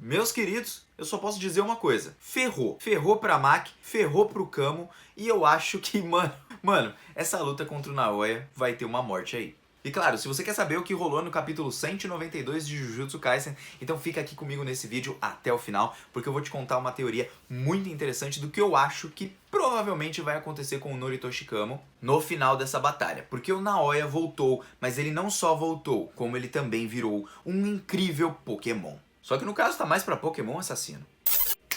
Meus queridos, eu só posso dizer uma coisa. Ferrou. Ferrou pra Maki, ferrou pro Kamo. E eu acho que, mano, essa luta contra o Naoya vai ter uma morte aí. E claro, se você quer saber o que rolou no capítulo 192 de Jujutsu Kaisen, então fica aqui comigo nesse vídeo até o final, porque eu vou te contar uma teoria muito interessante do que eu acho que provavelmente vai acontecer com o Noritoshi Kamo no final dessa batalha. Porque o Naoya voltou, mas ele não só voltou, como ele também virou um incrível Pokémon. Só que no caso tá mais pra Pokémon assassino.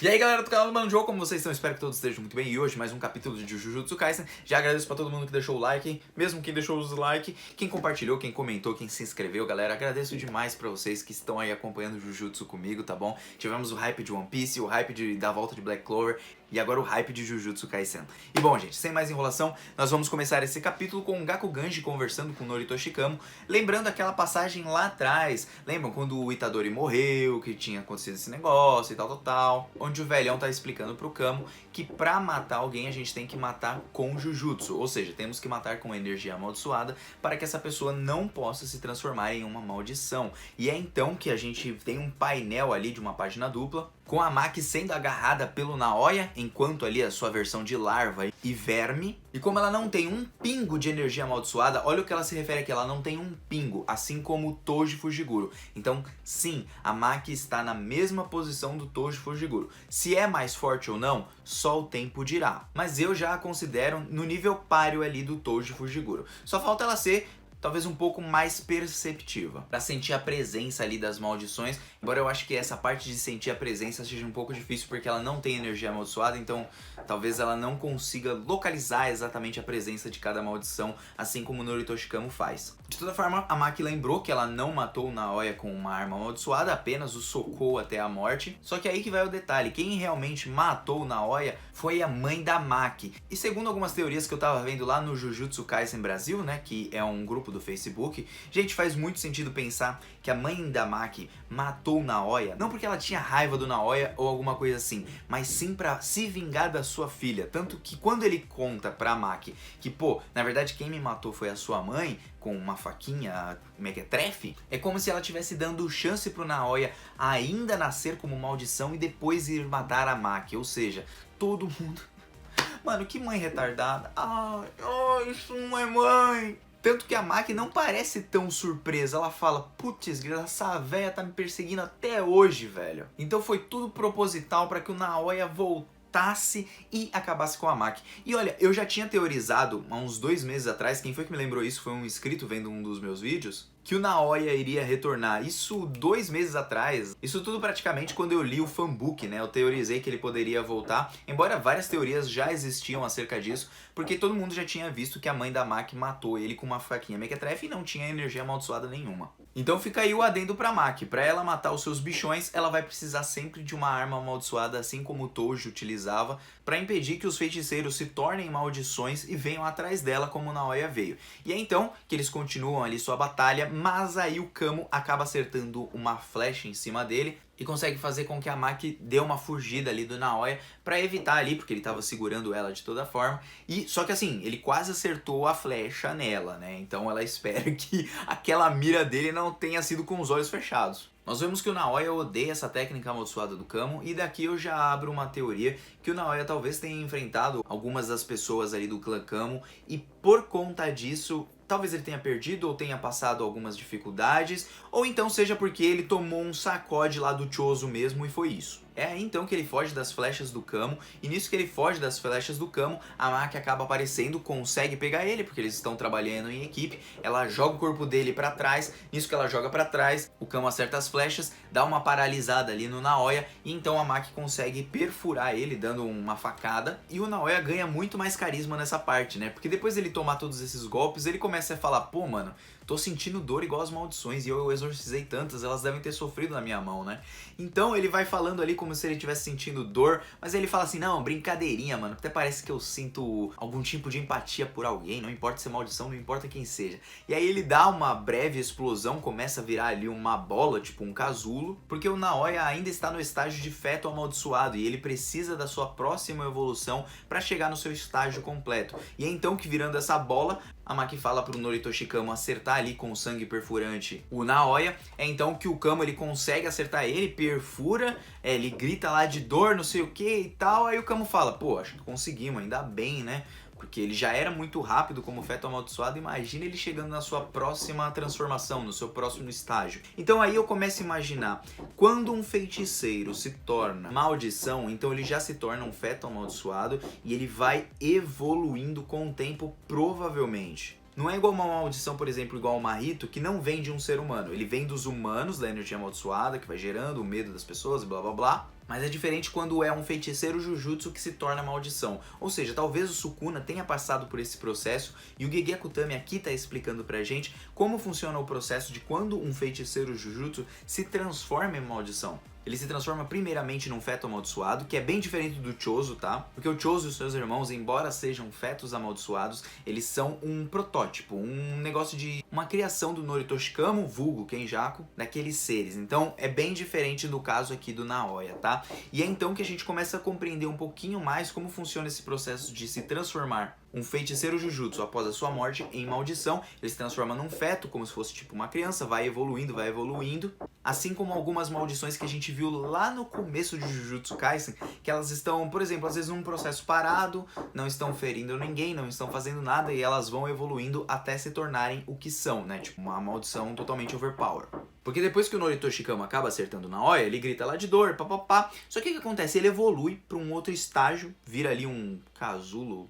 E aí galera do canal do Mano Joe, como vocês estão? Espero que todos estejam muito bem. E hoje mais um capítulo de Jujutsu Kaisen. Já agradeço pra todo mundo que deixou o like, mesmo quem deixou o dislike, quem compartilhou, quem comentou, quem se inscreveu, galera. Agradeço demais pra vocês que estão aí acompanhando o Jujutsu comigo, tá bom? Tivemos o hype de One Piece, o hype da volta de Black Clover e agora o hype de Jujutsu Kaisen. E bom, gente, sem mais enrolação, nós vamos começar esse capítulo com o Gakuganji conversando com o Noritoshi Kamo, lembrando aquela passagem lá atrás. Lembram quando o Itadori morreu, que tinha acontecido esse negócio e tal, onde o velhão tá explicando pro Kamo que pra matar alguém a gente tem que matar com Jujutsu, ou seja, temos que matar com energia amaldiçoada para que essa pessoa não possa se transformar em uma maldição. E é então que a gente tem um painel ali de uma página dupla, com a Maki sendo agarrada pelo Naoya, enquanto ali a sua versão de larva e verme. E como ela não tem um pingo de energia amaldiçoada, olha o que ela se refere aqui, ela não tem um pingo, assim como o Toji Fujiguro. Então, sim, a Maki está na mesma posição do Toji Fujiguro. Se é mais forte ou não, só o tempo dirá. Mas eu já a considero no nível páreo ali do Toji Fujiguro. Só falta ela ser talvez um pouco mais perceptiva, para sentir a presença ali das maldições, embora eu acho que essa parte de sentir a presença seja um pouco difícil porque ela não tem energia amaldiçoada, então talvez ela não consiga localizar exatamente a presença de cada maldição, assim como o Noritoshi Kamo faz. De toda forma, a Maki lembrou que ela não matou o Naoya com uma arma amaldiçoada, apenas o socou até a morte, só que aí que vai o detalhe, quem realmente matou o Naoya foi a mãe da Maki. E segundo algumas teorias que eu tava vendo lá no Jujutsu Kaisen Brasil, né, que é um grupo do Facebook, gente, faz muito sentido pensar que a mãe da Maki matou o Naoya, não porque ela tinha raiva do Naoya ou alguma coisa assim, mas sim pra se vingar da sua filha. Tanto que quando ele conta pra Maki que, pô, na verdade quem me matou foi a sua mãe, com uma faquinha mequetrefe, é como se ela estivesse dando chance pro Naoya ainda nascer como maldição e depois ir matar a Maki, ou seja, todo mundo... Mano, que mãe retardada. Ai, isso não é mãe. Tanto que a Maki não parece tão surpresa, ela fala, putz, essa véia tá me perseguindo até hoje, velho. Então foi tudo proposital para que o Naoya voltasse e acabasse com a Maki. E olha, eu já tinha teorizado há uns 2 meses atrás, quem foi que me lembrou isso foi um inscrito vendo um dos meus vídeos, que o Naoya iria retornar, isso 2 meses atrás, isso tudo praticamente quando eu li o fanbook, né, eu teorizei que ele poderia voltar, embora várias teorias já existiam acerca disso, porque todo mundo já tinha visto que a mãe da Maki matou ele com uma faquinha mequetrefe e não tinha energia amaldiçoada nenhuma. Então fica aí o adendo pra Maki, pra ela matar os seus bichões, ela vai precisar sempre de uma arma amaldiçoada, assim como o Toji utilizava, pra impedir que os feiticeiros se tornem maldições e venham atrás dela como o Naoya veio. E é então que eles continuam ali sua batalha, mas aí o Kamo acaba acertando uma flecha em cima dele e consegue fazer com que a Maki dê uma fugida ali do Naoya pra evitar ali, porque ele tava segurando ela de toda forma. E só que assim, ele quase acertou a flecha nela, né? Então ela espera que aquela mira dele não tenha sido com os olhos fechados. Nós vemos que o Naoya odeia essa técnica amaldiçoada do Kamo, e daqui eu já abro uma teoria que o Naoya talvez tenha enfrentado algumas das pessoas ali do clã Kamo, e por conta disso, talvez ele tenha perdido ou tenha passado algumas dificuldades, ou então seja porque ele tomou um sacode lá do Chozo mesmo e foi isso. É aí então que ele foge das flechas do Kamo, e nisso que ele foge das flechas do Kamo, a Maki acaba aparecendo, consegue pegar ele, porque eles estão trabalhando em equipe, ela joga o corpo dele pra trás, nisso que ela joga pra trás, o Kamo acerta as flechas, dá uma paralisada ali no Naoya, e então a Maki consegue perfurar ele, dando uma facada, e o Naoya ganha muito mais carisma nessa parte, né, porque depois dele tomar todos esses golpes, ele começa a falar, pô mano, tô sentindo dor igual as maldições e eu exorcizei tantas, elas devem ter sofrido na minha mão, né? Então ele vai falando ali como se ele estivesse sentindo dor, mas ele fala assim, não, brincadeirinha, mano, até parece que eu sinto algum tipo de empatia por alguém, não importa se é maldição, não importa quem seja. E aí ele dá uma breve explosão, começa a virar ali uma bola, tipo um casulo, porque o Naoya ainda está no estágio de feto amaldiçoado e ele precisa da sua próxima evolução para chegar no seu estágio completo. E é então que, virando essa bola, a Maki fala pro Noritoshi Kamo acertar ali com o sangue perfurante o Naoya. É então que o Kamo ele consegue acertar ele, perfura, ele grita lá de dor, não sei o que e tal. Aí o Kamo fala, pô, acho que conseguimos, ainda bem, né? Porque ele já era muito rápido como feto amaldiçoado, imagina ele chegando na sua próxima transformação, no seu próximo estágio. Então aí eu começo a imaginar, quando um feiticeiro se torna maldição, então ele já se torna um feto amaldiçoado e ele vai evoluindo com o tempo, provavelmente. Não é igual uma maldição, por exemplo, igual uma rito, que não vem de um ser humano. Ele vem dos humanos, da energia amaldiçoada, que vai gerando o medo das pessoas, blá blá blá. Mas é diferente quando é um feiticeiro Jujutsu que se torna maldição. Ou seja, talvez o Sukuna tenha passado por esse processo e o Gege Akutami aqui tá explicando pra gente como funciona o processo de quando um feiticeiro Jujutsu se transforma em maldição. Ele se transforma primeiramente num feto amaldiçoado, que é bem diferente do Chozo, tá? Porque o Chozo e os seus irmãos, embora sejam fetos amaldiçoados, eles são um protótipo, um negócio de uma criação do Noritoshi Kamo, vulgo Kenjaku, daqueles seres. Então é bem diferente do caso aqui do Naoya, tá? E é então que a gente começa a compreender um pouquinho mais como funciona esse processo de se transformar um feiticeiro Jujutsu após a sua morte em maldição. Ele se transforma num feto, como se fosse tipo uma criança, vai evoluindo. Assim como algumas maldições que a gente viu lá no começo de Jujutsu Kaisen, que elas estão, por exemplo, às vezes num processo parado, não estão ferindo ninguém, não estão fazendo nada e elas vão evoluindo até se tornarem o que são, né? Tipo uma maldição totalmente overpower. Porque depois que o Noritoshi Kamo acaba acertando o Naoya, ele grita lá de dor, papapá. Só que o que acontece? Ele evolui para um outro estágio, vira ali um casulo,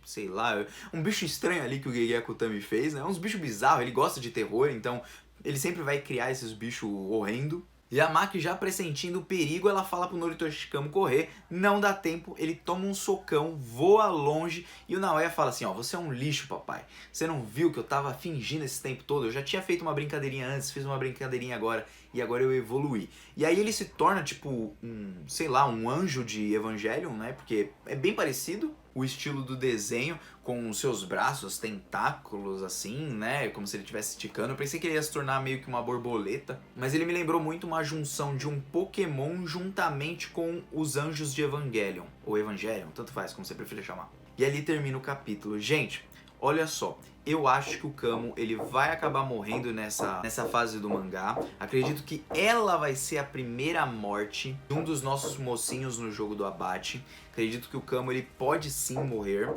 sei lá, um bicho estranho ali que o Gege Akutami fez, né? Uns bichos bizarros, ele gosta de terror, então ele sempre vai criar esses bichos horrendos. E a Maki, já pressentindo o perigo, ela fala pro Noritoshi Kamo correr, não dá tempo, ele toma um socão, voa longe e o Naoya fala assim, ó, você é um lixo, papai. Você não viu que eu tava fingindo esse tempo todo? Eu já tinha feito uma brincadeirinha antes, fiz uma brincadeirinha agora e agora eu evoluí. E aí ele se torna tipo sei lá, um anjo de Evangelion, né? Porque é bem parecido o estilo do desenho, com os seus braços, tentáculos assim, né? Como se ele estivesse esticando. Eu pensei que ele ia se tornar meio que uma borboleta. Mas ele me lembrou muito uma junção de um Pokémon juntamente com os anjos de Evangelion. Ou Evangelion, tanto faz, como você preferir chamar. E ali termina o capítulo. Gente, olha só. Eu acho que o Kamo ele vai acabar morrendo nessa fase do mangá. Acredito que ela vai ser a primeira morte de um dos nossos mocinhos no jogo do abate. Acredito que o Kamo ele pode sim morrer.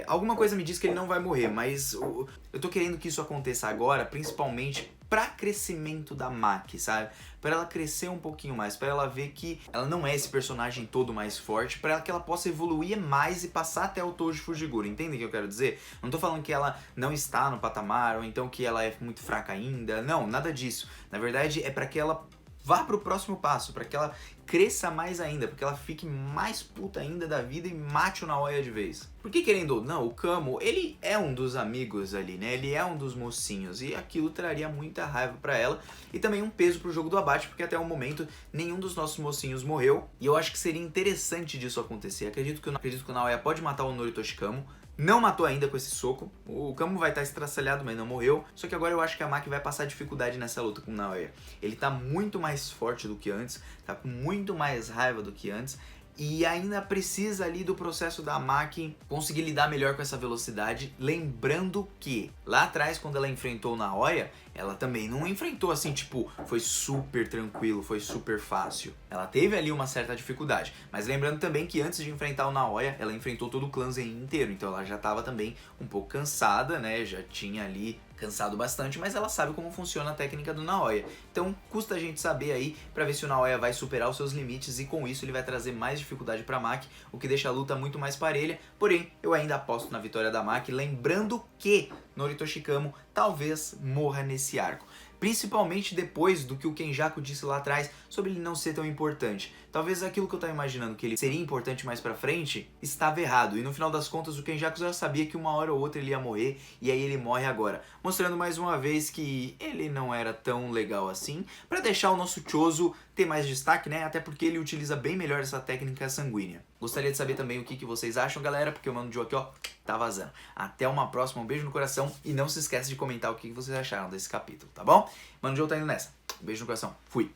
Alguma coisa me diz que ele não vai morrer, mas eu tô querendo que isso aconteça agora, principalmente para crescimento da Maki, sabe? Para ela crescer um pouquinho mais, para ela ver que ela não é esse personagem todo mais forte, para que ela possa evoluir mais e passar até o Tojo Fujiguro. Entendem o que eu quero dizer? Não tô falando que ela não está no patamar ou então que ela é muito fraca ainda. Não, nada disso. Na verdade, é para que ela vá pro próximo passo, para que ela cresça mais ainda, para que ela fique mais puta ainda da vida e mate o Naoya de vez. Porque querendo ou não, o Kamo, ele é um dos amigos ali, né? Ele é um dos mocinhos e aquilo traria muita raiva para ela e também um peso pro jogo do abate, porque até o momento nenhum dos nossos mocinhos morreu e eu acho que seria interessante disso acontecer. Acredito que o Naoya pode matar o Noritoshi Kamo. Não matou ainda com esse soco. O Kamo vai estar estraçalhado, mas não morreu. Só que agora eu acho que a Maki vai passar dificuldade nessa luta com o Naoya. Ele tá muito mais forte do que antes, tá com muito mais raiva do que antes. E ainda precisa ali do processo da Maki conseguir lidar melhor com essa velocidade. Lembrando que lá atrás, quando ela enfrentou o Naoya, ela também não enfrentou assim, tipo, foi super tranquilo, foi super fácil. Ela teve ali uma certa dificuldade. Mas lembrando também que antes de enfrentar o Naoya, ela enfrentou todo o clã Zen inteiro. Então ela já estava também um pouco cansada, né? Já tinha ali cansado bastante, mas ela sabe como funciona a técnica do Naoya. Então custa a gente saber aí pra ver se o Naoya vai superar os seus limites e com isso ele vai trazer mais dificuldade pra Maki, o que deixa a luta muito mais parelha. Porém, eu ainda aposto na vitória da Maki, lembrando que Noritoshi Kamo talvez morra nesse arco. Principalmente depois do que o Kenjaku disse lá atrás sobre ele não ser tão importante. Talvez aquilo que eu tava imaginando que ele seria importante mais pra frente estava errado. E no final das contas o Kenjaku já sabia que uma hora ou outra ele ia morrer e aí ele morre agora. Mostrando mais uma vez que ele não era tão legal assim, pra deixar o nosso Chozo ter mais destaque, né? Até porque ele utiliza bem melhor essa técnica sanguínea. Gostaria de saber também o que vocês acham, galera, porque o Mano Joe aqui, ó, tá vazando. Até uma próxima, um beijo no coração e não se esqueça de comentar o que vocês acharam desse capítulo, tá bom? Mano Joe tá indo nessa. Um beijo no coração. Fui!